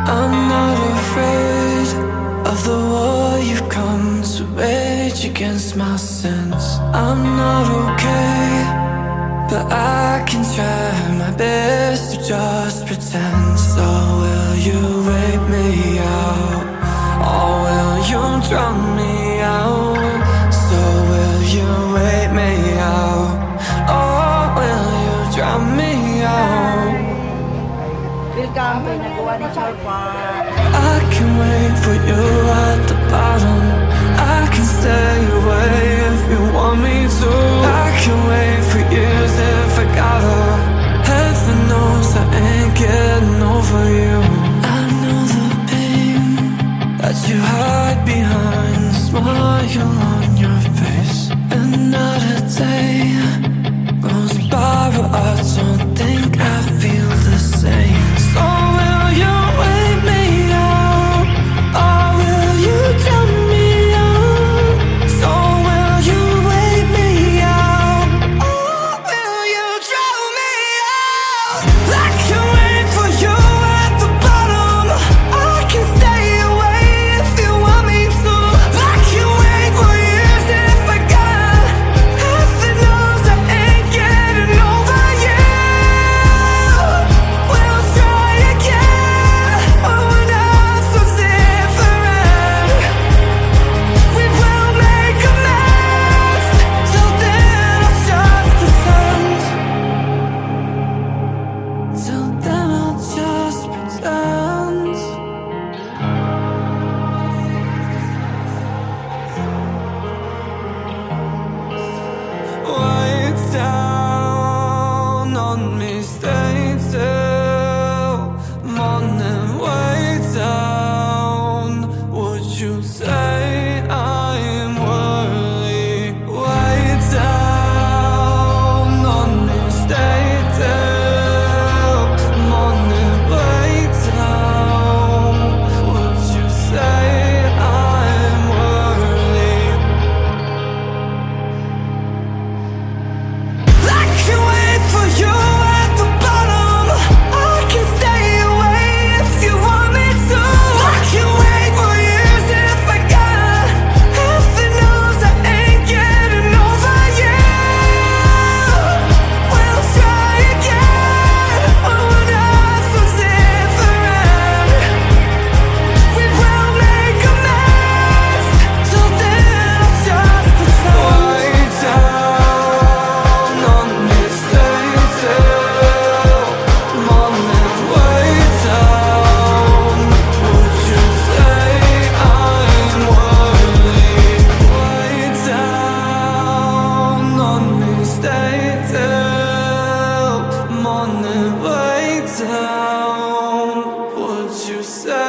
I'm not afraid of the war you've come to wage against my sins. I'm not okay, but I can try my best to just pretend. So will you wait me out, or will you drown me out? So will you wait me out, or will you drown me out? Welcome to Hinaguan Nature Park. I can wait for you at the bottom. I can stay away if you want me to. I can wait for years if I gotta. Heaven knows I ain't getting over you. I know the pain that you hide behind the smile on your face, and not a day goes by where I don't think I feel the same. So will you wait me out, or will you drown me out? So will you wait me out, or will you drown me out? I can wait for you at the bottom. I can stay away if you want me to. I can wait for years if I gotta. Heaven knows I ain't getting over you. We'll try again, but we're not so different. We will make a mess. Till then I'll just pretend. Till then I'll just pretend. Wait down on me, stay till morning. Wait down. Would you say I'm worthy? Wait down on me, stay till morning. Wait down. Would you say I'm worthy? I can wait for you at the bottom. I can stay away if you want me to. I can wait for years if I gotta. Heaven knows I ain't getting over you. We'll try again, but we're not so different. We will make a mess. Till then I'll just pretend. Wait down on me, stay till morning. Wait down. Would you say I'm worthy? Wait down on me, stay till morning. Wait down. Would you say